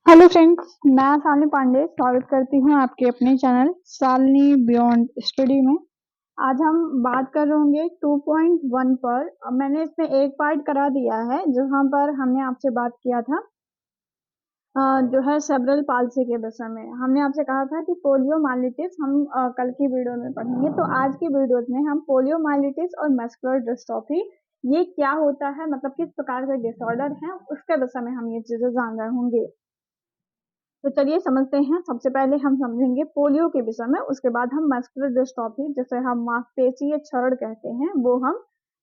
Hello friends, मैं शालिनी पांडे स्वागत करती हूँ आपके अपने चैनल शालिनी बियॉन्ड स्टडी में। आज हम बात कर रहे होंगे 2.1 पर। मैंने इसमें एक पार्ट करा दिया है जहाँ पर हमने आपसे बात किया था जो है सेरेब्रल पाल्सी के विषय में। हमने आपसे कहा था कि पोलियोमाइलिटिस हम कल की वीडियो में पढ़ेंगे। तो आज की वीडियो में हम पोलियोमाइलिटिस और मस्कुलर डिस्ट्रॉफी ये क्या होता है, मतलब किस प्रकार के डिसऑर्डर है, उसके विषय में हम ये चीजें जान रहे होंगे। तो चलिए समझते हैं। सबसे पहले हम समझेंगे पोलियो के विषय में, उसके बाद हम मस्कुलर डिस्ट्रॉफी जिसे हम मांसपेशीय क्षरण कहते हैं वो हम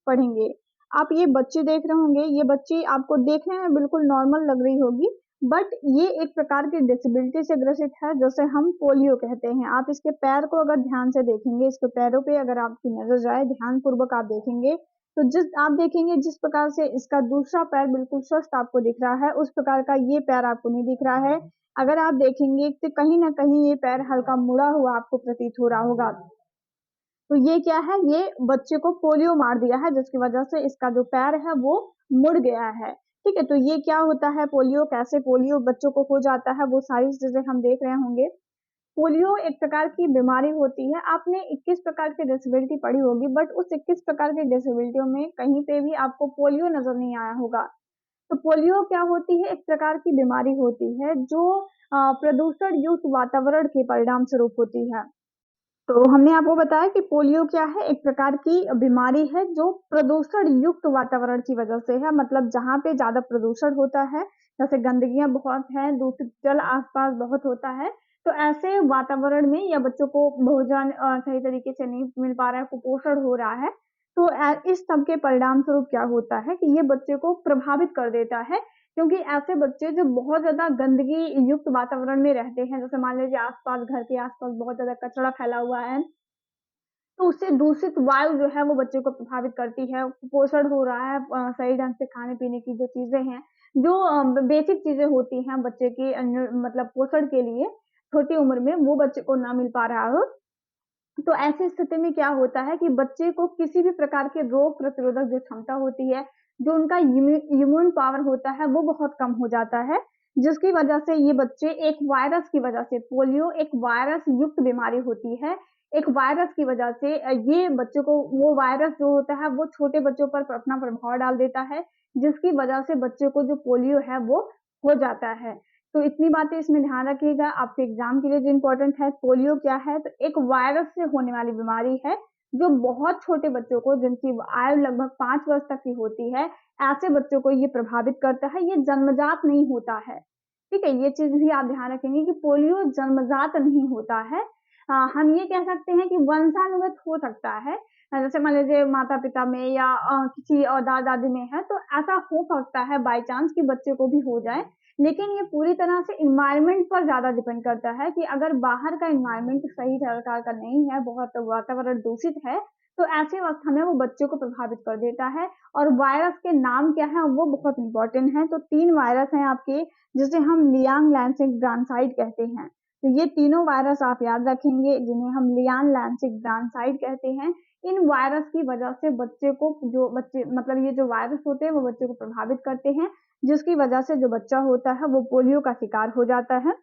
पढ़ेंगे। आप ये बच्ची देख रहे होंगे, ये बच्ची आपको देखने में बिल्कुल नॉर्मल लग रही होगी, बट ये एक प्रकार की डिसेबिलिटी से ग्रसित है जिसे हम पोलियो कहते हैं। आप इसके पैर को अगर ध्यान से देखेंगे, इसके पैरों पे अगर आपकी नजर जाए, ध्यान पूर्वक आप देखेंगे तो आप देखेंगे जिस प्रकार से इसका दूसरा पैर बिल्कुल स्वस्थ आपको दिख रहा है, उस प्रकार का ये पैर आपको नहीं दिख रहा है। अगर आप देखेंगे तो कहीं ना कहीं ये पैर हल्का मुड़ा हुआ आपको प्रतीत हो रहा होगा। तो ये क्या है, ये बच्चे को पोलियो मार दिया है जिसकी वजह से इसका जो पैर है वो मुड़ गया है। ठीक है, तो ये क्या होता है पोलियो, कैसे पोलियो बच्चों को हो जाता है, वो सारी चीजें हम देख रहे होंगे। पोलियो एक प्रकार की बीमारी होती है। आपने 21 प्रकार की डिसेबिलिटी पढ़ी होगी, बट उस 21 प्रकार की डिसेबिलिटियों में कहीं पे भी आपको पोलियो नजर नहीं आया होगा। तो पोलियो क्या होती है, एक प्रकार की बीमारी होती है जो प्रदूषण युक्त वातावरण के परिणाम स्वरूप होती है। तो हमने आपको बताया कि पोलियो क्या है, एक प्रकार की बीमारी है जो प्रदूषण युक्त वातावरण की वजह से है। मतलब जहाँ पे ज्यादा प्रदूषण होता है, जैसे गंदगियां बहुत हैं, दूषित जल आसपास बहुत होता है, तो ऐसे वातावरण में या बच्चों को भोजन सही तरीके से नहीं मिल पा रहा है, कुपोषण हो रहा है, तो इस सब के परिणाम स्वरूप क्या होता है कि ये बच्चे को प्रभावित कर देता है। क्योंकि ऐसे बच्चे जो बहुत ज्यादा गंदगी युक्त वातावरण में रहते हैं, जैसे मान लीजिए आसपास, घर के आसपास बहुत ज्यादा कचरा फैला हुआ है, तो उससे दूषित वायु जो है वो बच्चे को प्रभावित करती है। कुपोषण हो रहा है, सही ढंग से खाने पीने की जो चीजें हैं, जो बेसिक चीजें होती हैं बच्चे के मतलब पोषण के लिए छोटी उम्र में, वो बच्चे को ना मिल पा रहा हो, तो ऐसी स्थिति में क्या होता है कि बच्चे को किसी भी प्रकार के रोग प्रतिरोधक जो क्षमता होती है, जो उनका इम्यून पावर होता है, वो बहुत कम हो जाता है, जिसकी वजह से ये बच्चे एक वायरस की वजह से, पोलियो एक वायरस युक्त बीमारी होती है, एक वायरस की वजह से ये बच्चों को, वो वायरस जो होता है वो छोटे बच्चों पर अपना प्रभाव डाल देता है, जिसकी वजह से बच्चे को जो पोलियो है वो हो जाता है। तो इतनी बातें इसमें ध्यान रखिएगा, आपके एग्जाम के लिए जो इम्पोर्टेंट है। पोलियो क्या है, तो एक वायरस से होने वाली बीमारी है जो बहुत छोटे बच्चों को, जिनकी आयु लगभग 5 वर्ष तक की होती है, ऐसे बच्चों को ये प्रभावित करता है। ये जन्मजात नहीं होता है। ठीक है, ये चीज भी आप ध्यान रखेंगे कि पोलियो जन्मजात नहीं होता है। हम ये कह सकते हैं कि वंशानुगत हो सकता है। जैसे मान लीजिए माता पिता में या किसी और दादा दादी में है, तो ऐसा हो सकता है बाई चांस कि बच्चे को भी हो जाए। लेकिन ये पूरी तरह से इन्वायरमेंट पर ज्यादा डिपेंड करता है कि अगर बाहर का इन्वायरमेंट सही प्रकार का नहीं है, बहुत वातावरण दूषित है, तो ऐसे अवस्था में वो बच्चे को प्रभावित कर देता है। और वायरस के नाम क्या है वो बहुत इंपॉर्टेंट है। तो 3 वायरस हैं आपके, जिसे हम लियांग लैंसिंग ब्रांसाइड कहते हैं। तो ये तीनों वायरस आप याद रखेंगे, जिन्हें हम लियांग लैंसिंग ब्रांसाइड कहते हैं। इन वायरस की वजह से बच्चे को, जो बच्चे मतलब ये जो वायरस होते हैं वो बच्चे को प्रभावित करते हैं, जिसकी वजह से जो बच्चा होता है वो पोलियो का शिकार हो जाता है।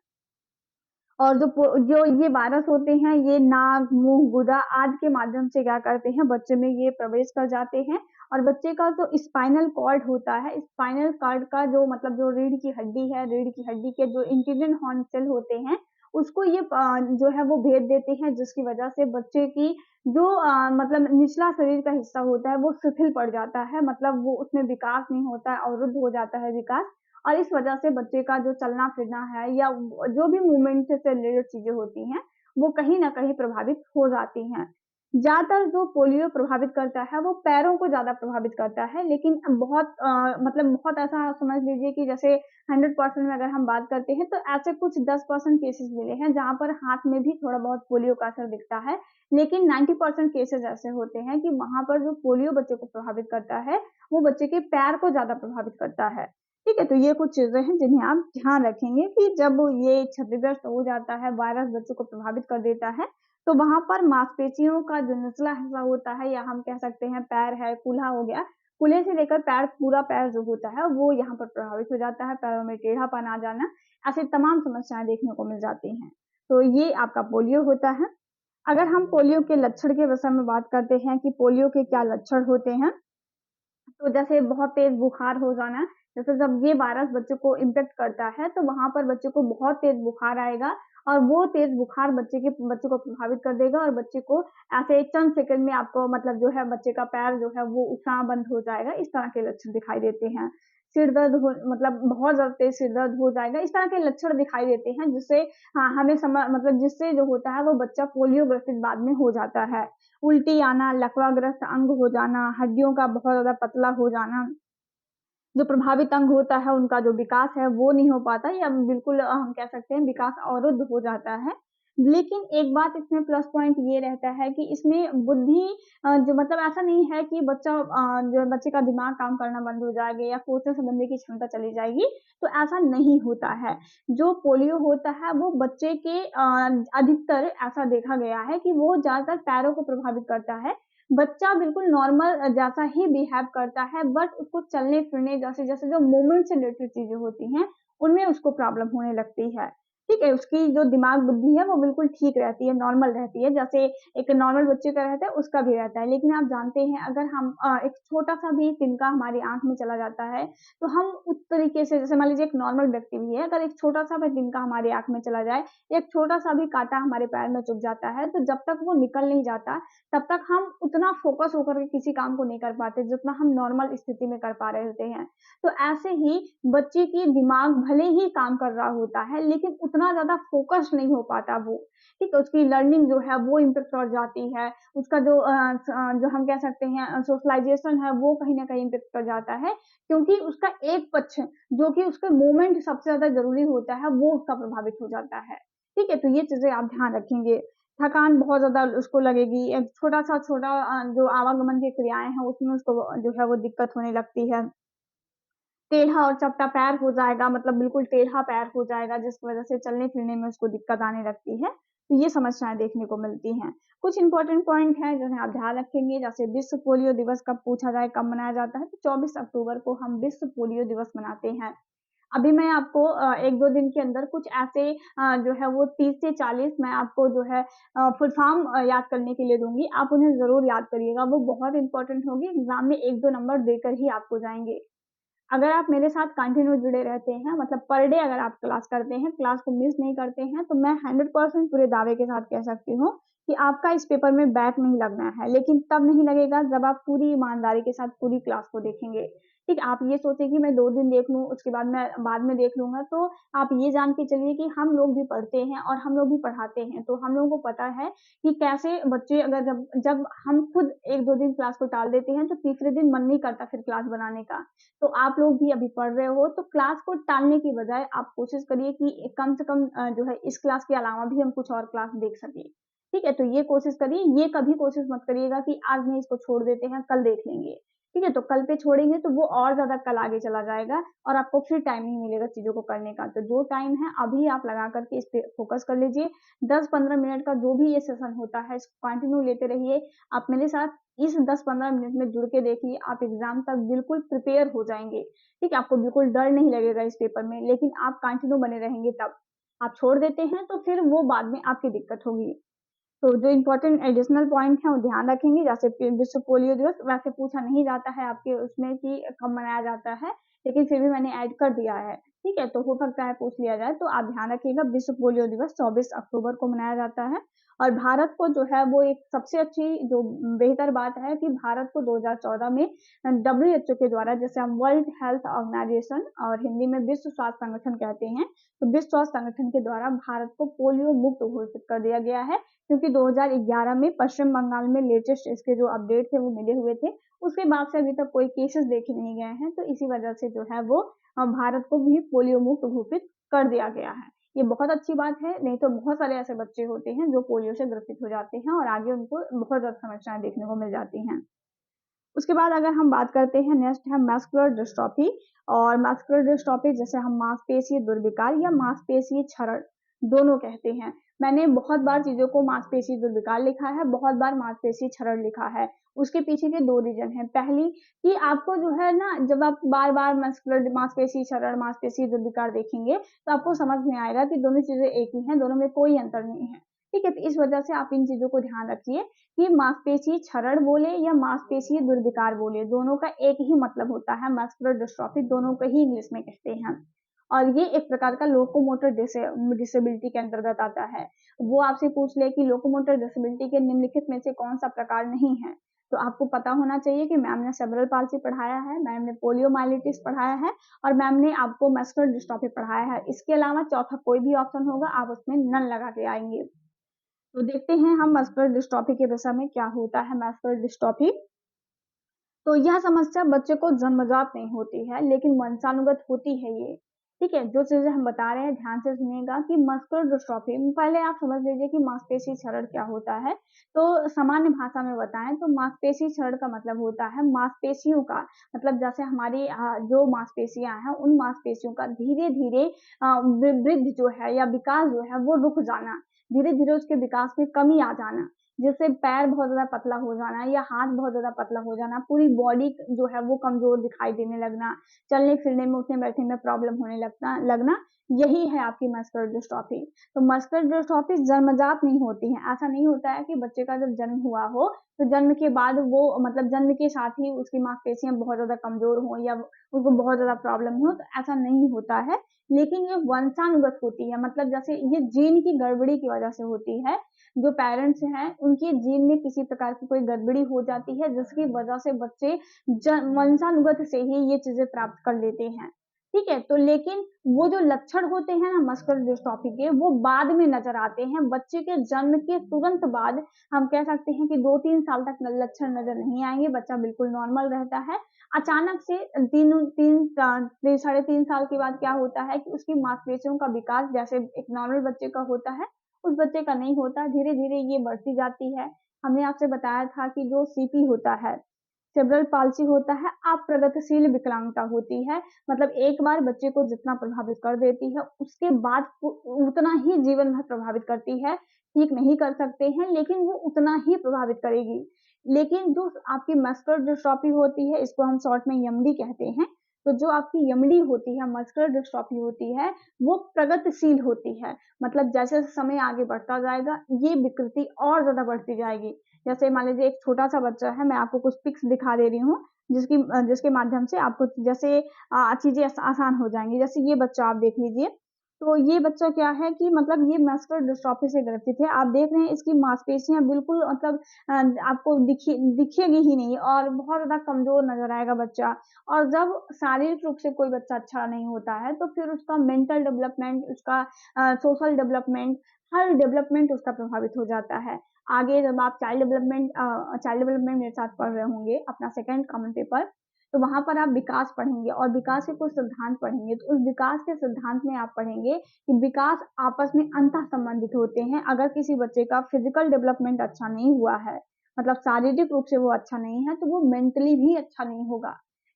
और जो ये वायरस होते हैं, ये नाक, मुंह, गुदा आदि के माध्यम से क्या करते हैं, बच्चे में ये प्रवेश कर जाते हैं। और बच्चे का जो स्पाइनल कॉर्ड होता है, स्पाइनल कॉर्ड का जो मतलब जो रीढ़ की हड्डी है, रीढ़ की हड्डी के जो इंटीरियर हॉर्न सेल होते हैं, उसको ये जो है वो भेद देते हैं, जिसकी वजह से बच्चे की जो मतलब निचला शरीर का हिस्सा होता है वो शिथिल पड़ जाता है, मतलब वो उसमें विकास नहीं होता है, अवरुद्ध हो जाता है विकास। और इस वजह से बच्चे का जो चलना फिरना है या जो भी मूवमेंट से रिलेटेड चीजें होती हैं, वो कहीं ना कहीं प्रभावित हो जाती हैं। ज्यादातर जो पोलियो प्रभावित करता है वो पैरों को ज्यादा प्रभावित करता है, लेकिन बहुत मतलब बहुत ऐसा समझ लीजिए कि जैसे 100% में अगर हम बात करते हैं, तो ऐसे कुछ 10% केसेस मिले हैं जहां पर हाथ में भी थोड़ा बहुत पोलियो का असर दिखता है। लेकिन 90% केसेस ऐसे होते हैं कि वहां पर जो पोलियो बच्चे को प्रभावित करता है, वो बच्चे के पैर को ज्यादा प्रभावित करता है। ठीक है, तो ये कुछ चीजें हैं जिन्हें आप ध्यान रखेंगे कि जब ये क्षतिग्रस्त हो जाता है, वायरस बच्चों को प्रभावित कर देता है, तो वहां पर मांसपेशियों का जो निचला हिस्सा होता है, या हम कह सकते हैं पैर है, कूल्हा हो गया, कूल्हे से लेकर पैर, पूरा पैर जो होता है वो यहाँ पर प्रभावित हो जाता है, पैरों में टेढ़ापन आ जाना, ऐसी तमाम समस्याएं देखने को मिल जाती हैं। तो ये आपका पोलियो होता है। अगर हम पोलियो के लक्षण के विषय में बात करते हैं कि पोलियो के क्या लक्षण होते हैं, तो जैसे बहुत तेज बुखार हो जाना, जैसे जब ये वायरस बच्चे को इन्फेक्ट करता है तो वहाँ पर बच्चे को बहुत तेज बुखार आएगा और वो तेज बुखार बच्चे को प्रभावित कर देगा और बच्चे को ऐसे चंद सेकंड में आपको मतलब जो है बच्चे का पैर जो है वो उठना बंद हो जाएगा, इस तरह के लक्षण दिखाई देते हैं। सिर दर्द हो मतलब बहुत ज़्यादा तेज सिर दर्द हो जाएगा, इस तरह के लक्षण दिखाई देते हैं जिससे हमें मतलब जिससे जो होता है वो बच्चा पोलियो ग्रसित बाद में हो जाता है। उल्टी आना, लकवाग्रस्त अंग हो जाना, हड्डियों का बहुत ज़्यादा पतला हो जाना, जो प्रभावित अंग होता है उनका जो विकास है वो नहीं हो पाता या बिल्कुल हम कह सकते हैं विकास अवरुद्ध हो जाता है। लेकिन एक बात इसमें प्लस पॉइंट ये रहता है कि इसमें बुद्धि जो मतलब ऐसा नहीं है कि जो बच्चे का दिमाग काम करना बंद हो जाएगा या सोचने समझने की क्षमता चली जाएगी, तो ऐसा नहीं होता है। जो पोलियो होता है वो बच्चे के अधिकतर ऐसा देखा गया है कि वो ज़्यादातर पैरों को प्रभावित करता है। बच्चा बिल्कुल नॉर्मल जैसा ही बिहेव करता है बट उसको चलने-फिरने जैसे-जैसे जो मूवमेंट से रिलेटेड चीज़ें होती हैं, उनमें उसको प्रॉब्लम होने लगती है। ठीक है? उसकी जो दिमाग बुद्धि है वो बिल्कुल ठीक रहती है, नॉर्मल रहती है, जैसे एक नॉर्मल बच्चे का रहता है उसका भी रहता है। लेकिन आप जानते हैं अगर हम एक छोटा-सा भी तिनका हमारी आँख में चला जाता है, तो हम उस तरीके से जैसे मान लीजिए एक नॉर्मल व्यक्ति भी है, अगर एक छोटा-सा भी तिनका हमारी आँख में चला जाए, एक छोटा-सा भी काँटा हमारे पैर में चुभ जाता है, तो जब तक वो निकल नहीं जाता तब तक हम उतना फ़ोकस होकर के किसी काम को नहीं कर पाते, जितना हम नॉर्मल स्थिति में कर पा रहे होते हैं। तो ऐसे ही बच्चे की दिमाग भले ही काम कर रहा होता है, लेकिन उतना ज़्यादा फ़ोकस नहीं हो पाता वो, ठीक है? उसकी लर्निंग जो है वो इम्पैक्ट कर जाती है, उसका जो हम कह सकते हैं सोशलाइज़ेशन है वो कहीं न कहीं इम्पैक्ट कर जाता है, क्योंकि उसका एक पक्ष जो कि उसके मूवमेंट सबसे ज़्यादा ज़रूरी होता है, वो उसका प्रभावित हो जाता है। ठीक है? तो ये चीज़ें आप ध्यान रखेंगे। थकान बहुत ज़्यादा उसको लगेगी, एक जो आवागमन की क्रियाएँ हैं उसमें उसको जो है वो दिक्कत होने लगती है। टेढ़ा और चपटा पैर हो जाएगा मतलब बिल्कुल टेढ़ा पैर हो जाएगा जिसकी वज़ह से चलने-फिरने में उसको दिक्कत आने लगती है। तो ये समस्याएँ देखने को मिलती हैं। कुछ इम्पोर्टेंट पॉइंट हैं जिन्हें आप ध्यान रखेंगे जैसे विश्व पोलियो दिवस कब पूछा जाए, कब मनाया जाता है? तो 24 अक्टूबर को हम विश्व पोलियो दिवस मनाते हैं। अभी मैं आपको 1-2 दिन के अंदर कुछ ऐसे जो है वो 30 से 40 मैं आपको जो है फुल फॉर्म याद करने के लिए दूँगी। आप उन्हें ज़रूर याद करिएगा, वो बहुत इम्पोर्टेंट होगी, एग्ज़ाम में 1-2 नंबर देकर ही आपको जाएँगे। अगर आप मेरे साथ कंटिन्यू जुड़े रहते हैं मतलब पर डे अगर आप क्लास करते हैं, क्लास को मिस नहीं करते हैं, तो मैं 100% पूरे दावे के साथ कह सकती हूँ कि आपका इस पेपर में बैक नहीं लगना है। लेकिन तब नहीं लगेगा जब आप पूरी ईमानदारी के साथ पूरी क्लास को देखेंगे। ठीक है? आप ये सोचिए कि मैं 2 दिन देख लूँ, उसके बाद मैं बाद में देख लूँगा, तो आप ये जान के चलिए कि हम लोग भी पढ़ते हैं और हम लोग भी पढ़ाते हैं। तो हम लोगों को पता है कि कैसे बच्चे अगर जब जब हम खुद 1-2 दिन क्लास को टाल देते हैं, तो तीसरे दिन मन नहीं करता फिर क्लास बनाने का। तो आप लोग भी अभी पढ़ रहे हो, तो क्लास को टालने की बजाय आप कोशिश करिए कि कम से कम जो है इस क्लास के अलावा भी हम कुछ और क्लास देख सकें। ठीक है? तो ये कोशिश करिए, ये कभी कोशिश मत करिएगा कि आज नहीं इसको छोड़ देते हैं, कल देख लेंगे। ठीक है? तो कल पे छोड़ेंगे तो वो और ज़्यादा कल आगे चला जाएगा और आपको फिर टाइम नहीं मिलेगा चीज़ों को करने का। तो जो टाइम है अभी आप लगा कर के इस पे फ़ोकस कर लीजिए। 10-15 मिनट का जो भी ये सेशन होता है, इसको कंटिन्यू लेते रहिए। आप मेरे साथ इस 10-15 मिनट में जुड़ के देखिए, आप एग्ज़ाम तक बिल्कुल प्रिपेयर हो जाएँगे, ठीक है? आपको बिल्कुल डर नहीं लगेगा इस पेपर में, लेकिन आप कंटिन्यू बने रहेंगे तब। आप छोड़ देते हैं, तो फिर वो बाद में आपकी दिक्कत होगी। तो जो इम्पोर्टेंट एडिशनल पॉइंट है, वो ध्यान रखेंगे, जैसे कि विश्व पोलियो दिवस वैसे पूछा नहीं जाता है आपके उसमें कि कब मनाया जाता है, लेकिन फिर भी मैंने ऐड कर दिया है, ठीक है? तो हो सकता है पूछ लिया जाए, तो आप ध्यान रखिएगा विश्व पोलियो दिवस 24 अक्टूबर को मनाया जाता है और भारत को जो है वो एक सबसे अच्छी जो बेहतर बात है कि भारत को 2014 में डब्ल्यूएचओ के द्वारा जिसे हम वर्ल्ड हेल्थ ऑर्गेनाइजेशन और हिंदी में विश्व स्वास्थ्य संगठन कहते हैं, तो विश्व स्वास्थ्य संगठन के द्वारा भारत को पोलियो मुक्त घोषित कर दिया गया है। क्योंकि 2011 में पश्चिम बंगाल में लेटेस्ट इसके जो अपडेट थे वो मिले हुए थे। उसके बाद से अभी तक कोई केसेस देखे नहीं गए हैं, तो इसी वजह से जो है वो भारत को भी पोलियो मुक्त घोषित कर दिया गया है। ये बहुत अच्छी बात है, नहीं तो बहुत सारे ऐसे बच्चे होते हैं जो पोलियो से ग्रसित हो जाते हैं और आगे उनको बहुत ज़्यादा समस्याएँ देखने को मिल जाती हैं। उसके बाद अगर हम बात करते हैं नेक्स्ट है मस्कुलर डिस्ट्रॉफी और मस्कुलर डिस्ट्रॉफी जिसे हम मांसपेशीय दुर्विकार या मांसपेशीय क्षरण दोनों कहते हैं। मैंने बहुत बार चीज़ों को मांसपेशी दुर्विकार लिखा है, बहुत बार मांसपेशी क्षरण लिखा है। उसके पीछे के 2 रीज़न हैं। पहली कि आपको जो है ना, जब आप बार-बार मस्कुलर मांसपेशी क्षरण, मांसपेशी दुर्विकार देखेंगे, तो आपको समझ में आएगा कि दोनों चीज़ें एक ही हैं, दोनों में कोई अंतर नहीं है। ठीक है? तो इस वजह से आप इन चीज़ों को ध्यान रखिए कि मांसपेशी क्षरण बोले या मांसपेशी दुर्विकार बोले, दोनों का एक ही मतलब होता है, मस्कुलर डिस्ट्रॉफी, दोनों को ही इंग्लिश में कहते हैं। और ये एक प्रकार का लोकोमोटर डिसेबिलिटी के अंतर्गत आता है। वो आपसे पूछ ले कि लोकोमोटर डिसेबिलिटी के निम्नलिखित में से कौन सा प्रकार नहीं है, तो आपको पता होना चाहिए कि मैम ने सेरेब्रल पाल्सी पढ़ाया है, मैम ने पोलियोमाइलिटिस पढ़ाया है और मैम ने आपको मस्कुलर डिस्ट्रॉफी पढ़ाया है। इसके अलावा चौथा कोई भी ऑप्शन होगा, आप उसमें नन लगा के आएंगे। तो देखते हैं हम मस्कुलर डिस्ट्रॉफी के विषय में क्या होता है मस्कुलर डिस्ट्रॉफी। तो यह समस्या बच्चे को जन्मजात नहीं होती है, लेकिन वंशानुगत होती है ये। ठीक है? जो चीज़ें हम बता रहे हैं ध्यान से सुनिएगा कि मस्कुलर डिस्ट्रॉफी पहले आप समझ लीजिए कि मांसपेशी क्षरण क्या होता है। तो सामान्य भाषा में बताएँ तो मांसपेशी क्षरण का मतलब होता है मांसपेशियों का, मतलब जैसे हमारी जो मांसपेशियाँ हैं उन मांसपेशियों का धीरे-धीरे वृद्धि जो है या विकास जो है वो रुक जाना, धीरे-धीरे उसके विकास में कमी आ जाना। जैसे पैर बहुत ज़्यादा पतला हो जाना या हाथ बहुत ज़्यादा पतला हो जाना, पूरी बॉडी जो है वो कमज़ोर दिखाई देने लगना, चलने-फिरने में, उठने-बैठने में प्रॉब्लम होने लगना, यही है आपकी मस्कुलर डिस्ट्रॉफी। तो मस्कुलर डिस्ट्रॉफी जन्मजात नहीं होती है, ऐसा नहीं होता है कि बच्चे का जब जन्म हुआ हो, तो जन्म के बाद वो मतलब जन्म के साथ ही उसकी मांसपेशियाँ बहुत ज़्यादा कमज़ोर हों या उसको बहुत ज़्यादा प्रॉब्लम हो, तो ऐसा नहीं होता है। लेकिन ये वंशानुगत होती है, मतलब जैसे ये जीन की गड़बड़ी की वजह से होती है। जो पेरेंट्स हैं, उनके जीन में किसी प्रकार की कोई गड़बड़ी हो जाती है, जिसकी वजह से बच्चे वंशानुगत से ही ये चीज़ें प्राप्त कर लेते हैं। ठीक है? तो लेकिन वो जो लक्षण होते हैं ना मस्कुलर डिस्ट्रॉफी के, वो बाद में नज़र आते हैं। बच्चे के जन्म के तुरंत बाद हम कह सकते हैं कि 2-3 साल तक लक्षण नज़र नहीं आएँगे, बच्चा बिल्कुल नॉर्मल रहता है। अचानक से 3 साढ़े 3 साल के बाद क्या होता है कि उसकी मांसपेशियों का विकास जैसे एक नॉर्मल बच्चे का होता है, उस बच्चे का नहीं होता, धीरे-धीरे ये बढ़ती जाती है। हमने आपसे बताया था कि जो सीपी होता है, सेरेब्रल पाल्सी होता है, अप्रगतिशील विकलांगता होती है। मतलब एक बार बच्चे को जितना प्रभावित कर देती है, उसके बाद उतना ही जीवन भर प्रभावित करती है। ठीक नहीं कर सकते हैं, लेकिन वो उतना ही प्रभावित करेगी। लेकिन जो आपकी मस्कुलर डिस्ट्रॉफी होती है, इसको हम शॉर्ट में एमडी कहते हैं। तो जो आपकी एमडी होती है, मस्कुलर डिस्ट्रॉफी होती है, वो प्रगतिशील होती है। मतलब जैसे समय आगे बढ़ता जाएगा, ये विकृति और ज़्यादा बढ़ती जाएगी। जैसे मान लीजिए एक छोटा-सा बच्चा है, मैं आपको कुछ पिक्स दिखा दे रही हूँ, जिसके माध्यम से आपको जैसे चीज़ें आसान हो जाएँगी। जैसे ये बच्चा आप देख लीजिए, तो ये बच्चा क्या है कि मतलब ये मस्कुलर डिस्ट्रॉफी से ग्रसित है। आप देख रहे हैं इसकी मांसपेशियाँ बिल्कुल मतलब आपको दिखेगी ही नहीं और बहुत ज़्यादा कमज़ोर नज़र आएगा बच्चा। और जब शारीरिक रूप से कोई बच्चा अच्छा नहीं होता है, तो फिर उसका मेंटल डेवलपमेंट, उसका सोशल डेवलपमेंट, हर डेवलपमेंट उसका प्रभावित हो जाता है। आगे जब आप चाइल्ड डेवलपमेंट मेरे साथ पढ़ रहे होंगे अपना सेकंड कॉमन पेपर, तो वहाँ पर आप विकास पढ़ेंगे और विकास के कुछ सिद्धांत पढ़ेंगे। तो उस विकास के सिद्धांत में आप पढ़ेंगे कि विकास आपस में अंतः संबंधित होते हैं। अगर किसी बच्चे का फिजिकल डेवलपमेंट अच्छा नहीं हुआ है, मतलब शारीरिक रूप से वो अच्छा नहीं है, तो वो मेंटली भी अच्छा नहीं होगा।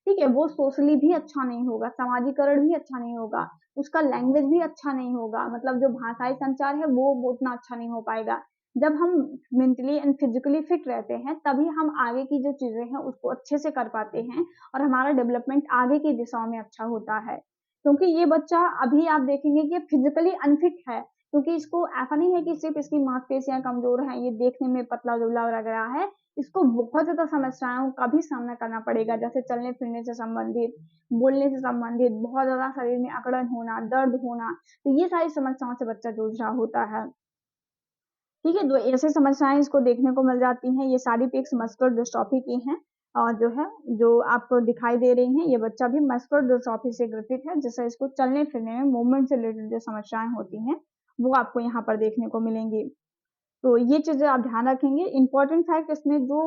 ठीक है? वो सोशली भी अच्छा नहीं होगा, समाजीकरण भी अच्छा नहीं होगा, उसका लैंग्वेज भी अच्छा नहीं होगा, मतलब जो भाषाई संचार है वो उतना अच्छा नहीं हो पाएगा। जब हम मेंटली एंड फिजिकली फिट रहते हैं, तभी हम आगे की जो चीज़ें हैं उसको अच्छे से कर पाते हैं और हमारा डेवलपमेंट आगे की दिशाओं में अच्छा होता है। क्योंकि ये बच्चा अभी आप देखेंगे कि फिजिकली अनफिट है, क्योंकि इसको ऐसा नहीं है कि सिर्फ़ इसकी मांसपेशियाँ कमज़ोर हैं, ये देखने में पतला-दुबला लग रहा है, इसको बहुत ज़्यादा समस्याओं का भी सामना करना पड़ेगा, जैसे चलने-फिरने से संबंधित, बोलने से संबंधित, बहुत ज़्यादा शरीर में अकड़न होना, दर्द होना, तो ये सारी समस्याओं से बच्चा जूझ रहा होता है। ठीक है? तो ऐसी समस्याएँ इसको देखने को मिल जाती हैं, ये सारी पिक्स मस्कुलर डिस्ट्रॉफी की हैं और जो है, जो आपको दिखाई दे रही हैं, ये बच्चा भी मस्कुलर डिस्ट्रॉफी से ग्रसित है, जिससे इसको चलने-फिरने में, मूवमेंट से रिलेटेड जो समस्याएँ होती हैं, वो आपको यहाँ पर देखने को मिलेंगी। तो ये चीज़ें आप ध्यान रखेंगे। इम्पोर्टेंट फैक्ट इसमें जो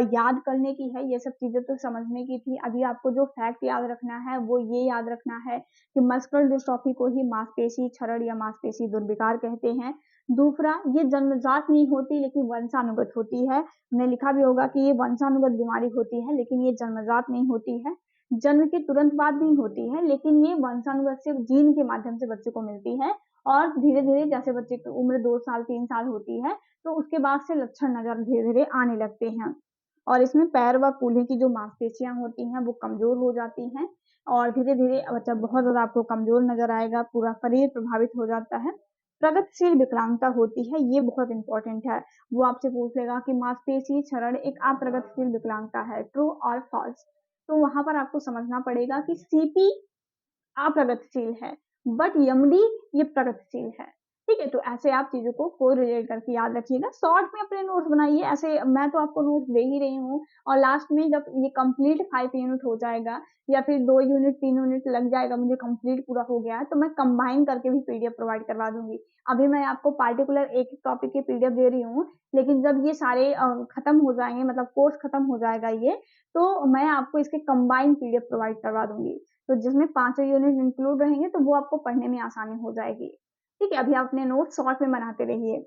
याद करने की है, ये सब चीज़ें तो समझने की थी। अभी आपको जो फैक्ट याद रखना है, वो ये याद रखना है कि मस्कुलर डिस्ट्रॉफी को ही मांसपेशी क्षरण या मांसपेशी दुर्विकार कहते हैं। दूसरा, ये जन्मजात नहीं होती लेकिन वंशानुगत होती है। हमने लिखा भी होगा कि ये वंशानुगत बीमारी होती है, लेकिन ये जन्मजात नहीं होती है। जन्म के तुरंत बाद नहीं होती है, लेकिन ये वंशानुगत जीन के माध्यम से बच्चे को मिलती है और धीरे-धीरे जैसे बच्चे की उम्र 2 साल 3 साल होती है, तो उसके बाद से लक्षण नज़र धीरे-धीरे आने लगते हैं। और इसमें पैर व कूल्हे की जो मांसपेशियाँ होती हैं, वो कमज़ोर हो जाती हैं और धीरे-धीरे बच्चा बहुत ज़्यादा आपको कमज़ोर नज़र आएगा, पूरा शरीर प्रभावित हो जाता है। प्रगतिशील विकलांगता होती है, ये बहुत इम्पोर्टेंट है। वो आपसे पूछ लेगा कि मांसपेशी क्षरण एक अप्रगतिशील विकलांगता है, ट्रू और फॉल्स? तो वहाँ पर आपको समझना पड़ेगा कि सीपी अप्रगतिशील है, बट यमडी ये प्रगतिशील है। ठीक है? तो ऐसे आप चीज़ों को कोरिलेट करके याद रखिएगा। शॉर्ट में अपने नोट्स बनाइए, ऐसे मैं तो आपको नोट्स दे ही रही हूँ और लास्ट में जब ये कंप्लीट 5 यूनिट हो जाएगा या फिर 2 यूनिट 3 यूनिट लग जाएगा, मुझे कंप्लीट पूरा हो गया है, तो मैं कंबाइन करके भी पीडीएफ प्रोवाइड करवा दूँगी। अभी मैं आपको पार्टिकुलर एक टॉपिक की पीडीएफ दे रही हूँ, लेकिन जब ये सारे खत्म हो जाएँगे मतलब कोर्स खत्म हो जाएगा ये, तो मैं आपको इसके कंबाइन पीडीएफ प्रोवाइड करवा दूँगी। तो जिसमें 5 यूनिट इंक्लूड रहेंगे, तो वो आपको पढ़ने में आसानी हो जाएगी। ठीक है? अभी आप अपने नोट्स शॉर्ट में बनाते रहिए।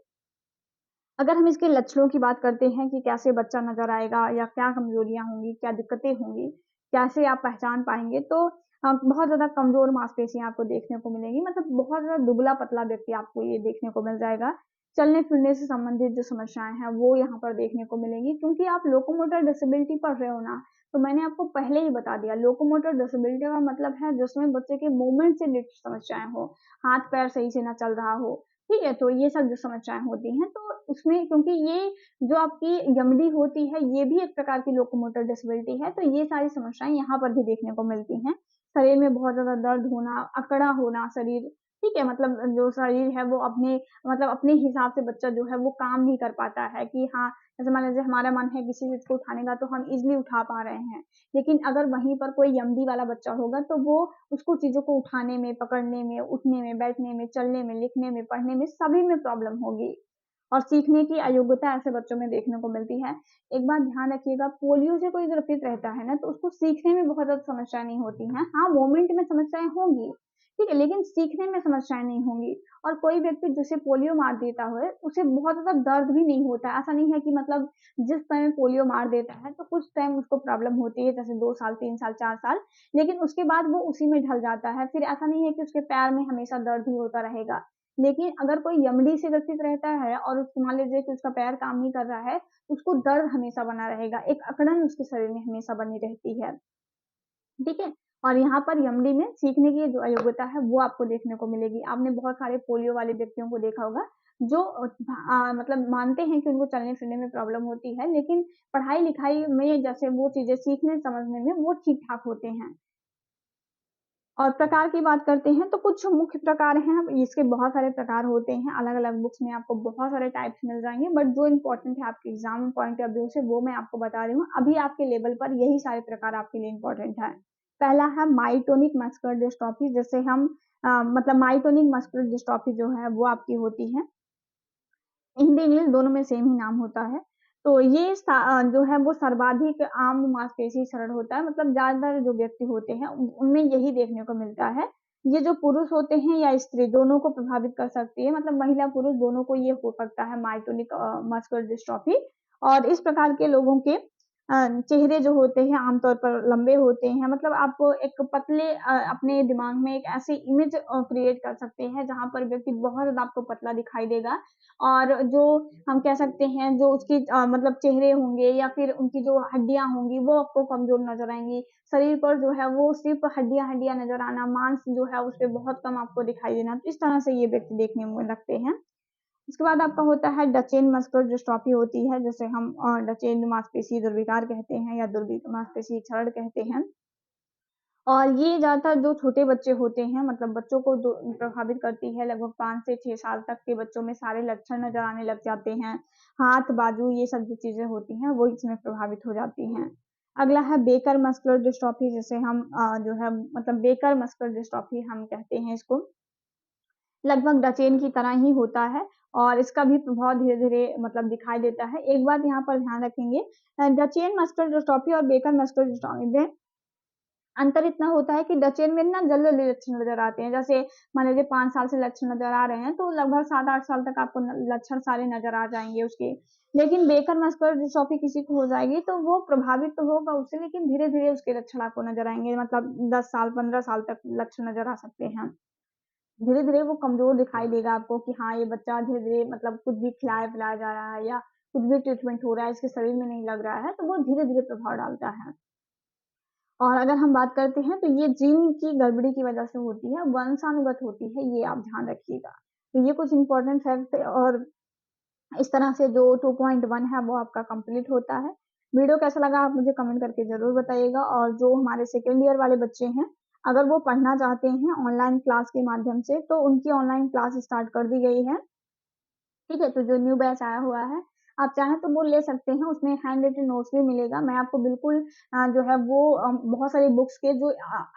अगर हम इसके लक्षणों की बात करते हैं कि कैसे बच्चा नज़र आएगा या क्या कमज़ोरियाँ होंगी, क्या दिक्कतें होंगी, कैसे आप पहचान पाएँगे, तो बहुत ज़्यादा कमज़ोर मांसपेशियाँ आपको देखने को मिलेंगी, मतलब बहुत ज़्यादा दुबला-पतला व्यक्ति आपको ये देखने को मिल जाएगा। चलने-फिरने से संबंधित जो समस्याएँ हैं, वो यहाँ पर देखने को मिलेंगी क्योंकि आप लोकोमोटर डिसेबिलिटी पढ़ रहे हो ना, तो मैंने आपको पहले ही बता दिया, लोकोमोटर डिसेबिलिटी का मतलब है जिसमें बच्चे के मूवमेंट से रिलेटेड समस्याएँ हो, हाथ-पैर सही से ना चल रहा हो, ठीक है? तो ये सब जो समस्याएँ होती हैं, तो उसमें क्योंकि ये जो आपकी यमडी होती है, ये भी एक प्रकार की लोकोमोटर डिसेबिलिटी है, तो ये सारी समस्याएँ यहाँ पर भी देखने को मिलती हैं। शरीर में बहुत ज़्यादा दर्द होना, अकड़ा होना शरीर, ठीक है? मतलब जो शरीर है वो अपने मतलब अपने हिसाब से बच्चा जो है वो काम नहीं कर पाता है कि हाँ, जैसे मान लीजिए हमारा मन है किसी चीज़ को उठाने का तो हम ईज़िली उठा पा रहे हैं। लेकिन अगर वहीं पर कोई यमडी वाला बच्चा होगा तो वो उसको चीज़ों को उठाने में, पकड़ने में, उठने में, बैठने में, चलने में, लिखने में, पढ़ने में सभी में प्रॉब्लम होगी। और सीखने की अयोग्यता ऐसे बच्चों में देखने को मिलती है। एक बात ध्यान रखिएगा, पोलियो से कोई ग्रसित रहता है ना, तो उसको सीखने में बहुत ज़्यादा समस्याएँ नहीं होती हैं। हाँ, मूवमेंट में समस्याएँ होंगी, ठीक है? लेकिन सीखने में समस्याएँ नहीं होंगी और कोई व्यक्ति जिसे पोलियो मार देता है, उसे बहुत ज़्यादा दर्द भी नहीं होता है। ऐसा नहीं है कि मतलब जिस टाइम पोलियो मार देता है, तो कुछ टाइम उसको प्रॉब्लम होती है, जैसे 2 साल, 3 साल, 4 साल, लेकिन उसके बाद वो उसी में ढल जाता है। फिर ऐसा नहीं है कि उसके पैर में हमेशा दर्द ही होता रहेगा। लेकिन अगर कोई यमड़ी से ग्रसित रहता है और मान लीजिए कि उसका पैर काम नहीं कर रहा है, उसको दर्द हमेशा बना रहेगा, एक अकड़न उसके शरीर में हमेशा बनी रहती है, ठीक है? और यहाँ पर यमड़ी में सीखने की जो अयोग्यता है, वो आपको देखने को मिलेगी। आपने बहुत सारे पोलियो वाले व्यक्तियों को देखा होगा, जो मतलब मानते हैं कि उनको चलने-फिरने में प्रॉब्लम होती है, लेकिन पढ़ाई-लिखाई में जैसे वो चीज़ें सीखने-समझने में वो ठीक-ठाक होते हैं। और प्रकार की बात करते हैं तो कुछ मुख्य प्रकार हैं, इसके बहुत सारे प्रकार होते हैं, अलग-अलग बुक्स में आपको बहुत सारे टाइप्स मिल जाएँगे, बट जो इम्पोर्टेंट है आपके एग्ज़ाम पॉइंट ऑफ व्यू से वो मैं आपको बता रही हूँ। अभी आपके लेवल पर यही सारे प्रकार आपके लिए इम्पोर्टेंट है। पहला है मायोटोनिक मस्कुलर डिस्ट्रॉफी जिसे हम मतलब मायोटोनिक मस्कुलर डिस्ट्रॉफी जो है वो आपकी होती है। हिंदी, इंग्लिश दोनों में सेम ही नाम होता है। तो ये जो है वो सर्वाधिक आम मांसपेशी क्षरण होता है, मतलब ज़्यादातर जो व्यक्ति होते हैं उनमें यही देखने को मिलता है। ये जो पुरुष होते हैं या स्त्री दोनों को प्रभावित कर सकती है, मतलब महिला-पुरुष दोनों को ये हो सकता है मायोटोनिक मस्कुलर डिस्ट्रॉफी और इस प्रकार के लोगों के चेहरे जो होते हैं आमतौर पर लंबे होते हैं, मतलब आप एक पतले अपने दिमाग में एक ऐसी इमेज क्रिएट कर सकते हैं जहाँ पर व्यक्ति बहुत ज़्यादा आपको पतला दिखाई देगा और जो हम कह सकते हैं जो उसकी मतलब चेहरे होंगे या फिर उनकी जो हड्डियाँ होंगी वो आपको कमज़ोर नज़र आएँगी। शरीर पर जो है वो सिर्फ़ हड्डियाँ-हड्डियाँ नज़र आना, मांस जो है उसपे बहुत कम आपको दिखाई देना, तो इस तरह से ये व्यक्ति देखने में लगते हैं। उसके बाद आपका होता है डचेन मस्कुलर डिस्ट्रॉफी होती है, जिसे हम डचेन मांसपेशी दुर्विकार कहते हैं या मांसपेशी क्षरण कहते हैं। और ये ज़्यादातर जो छोटे बच्चे होते हैं मतलब बच्चों को जो प्रभावित करती है लगभग 5 से 6 साल तक के बच्चों में सारे लक्षण नज़र आने लग जाते हैं। हाथ, बाजू ये सब जो चीज़ें होती हैं वो इसमें प्रभावित हो जाती हैं। अगला है बेकर मस्कुलर डिस्ट्रॉफी जिसे हम जो है मतलब बेकर मस्कुलर डिस्ट्रॉफी हम कहते हैं इसको। लगभग डचेन की तरह ही होता है और इसका भी प्रभाव धीरे-धीरे मतलब दिखाई देता है। एक बात यहाँ पर ध्यान रखेंगे डचेन मस्कुलर डिस्ट्रॉफी और बेकर मस्कुलर डिस्ट्रॉफी में अंतर इतना होता है कि डचेन में ना जल्दी-जल्दी लक्षण नज़र आते हैं। जैसे मान लीजिए 5 साल से लक्षण नज़र आ रहे हैं, तो लगभग 7-8 साल तक आपको लक्षण सारे नज़र आ जाएँगे उसके। लेकिन बेकर मस्कुलर डिस्ट्रॉफी किसी को हो जाएगी, तो वो प्रभावित तो होगा उससे, लेकिन धीरे-धीरे उसके लक्षण आपको नज़र आएँगे। मतलब 10 साल, 15 साल तक लक्षण नज़र आ सकते हैं। धीरे-धीरे वो कमज़ोर दिखाई देगा आपको कि हाँ, ये बच्चा धीरे-धीरे मतलब कुछ भी खिलाया-पिलाया जा रहा है या कुछ भी ट्रीटमेंट हो रहा है, इसके शरीर में नहीं लग रहा है, तो वो धीरे-धीरे प्रभाव डालता है। और अगर हम बात करते हैं तो ये जीन की गड़बड़ी की वजह से होती है, वंशानुगत होती है, ये आप ध्यान रखिएगा। तो ये कुछ इम्पोर्टेंट फैक्ट है और इस तरह से जो 2.1 है वो आपका कंप्लीट होता है। वीडियो कैसा लगा आप मुझे कमेंट करके ज़रूर बताइएगा और जो हमारे सेकंड ईयर वाले बच्चे हैं, अगर वो पढ़ना चाहते हैं ऑनलाइन क्लास के माध्यम से, तो उनकी ऑनलाइन क्लास स्टार्ट कर दी गई है। ठीक है, तो जो न्यू बैच आया हुआ है, आप चाहें तो वो ले सकते हैं, उसमें हैंड रिटन नोट्स भी मिलेगा। मैं आपको बिल्कुल जो है वो बहुत सारी बुक्स के जो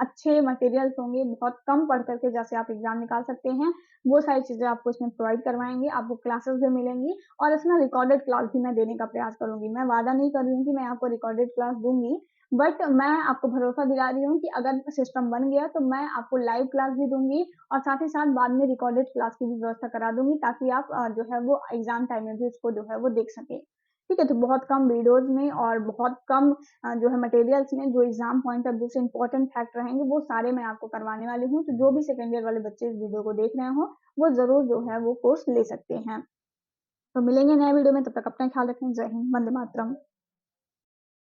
अच्छे मटेरियल्स होंगे, बहुत कम पढ़ कर के जैसे आप एग्ज़ाम निकाल सकते हैं, वो सारी चीज़ें आपको इसमें प्रोवाइड करवाएँगे, आपको क्लासेस भी मिलेंगी और इसमें रिकॉर्डेड क्लास भी मैं देने का प्रयास करूँगी। मैं वादा नहीं कर रही हूँ कि मैं आपको रिकॉर्डेड क्लास दूँगी, बट मैं आपको भरोसा दिला रही हूँ कि अगर सिस्टम बन गया, तो मैं आपको लाइव क्लास भी दूँगी और साथ ही साथ बाद में रिकॉर्डेड क्लास की भी व्यवस्था करा दूँगी ताकि आप जो है वो एग्ज़ाम टाइम में भी उसको जो है वो देख सकें। ठीक है? तो बहुत कम वीडियोज़ में और बहुत कम जो है मटेरियल्स में जो एग्ज़ाम पॉइंट ऑफ व्यू से इम्पोर्टेंट फैक्ट रहेंगे, वो सारे मैं आपको करवाने वाली हूँ। तो जो भी सेकंड ईयर वाले बच्चे इस वीडियो को देख रहे हों, वो ज़रूर जो है वो कोर्स ले सकते हैं। तो मिलेंगे नए वीडियो में, तब तक अपना ख्याल रखें। जय हिंद, वंदे मातरम।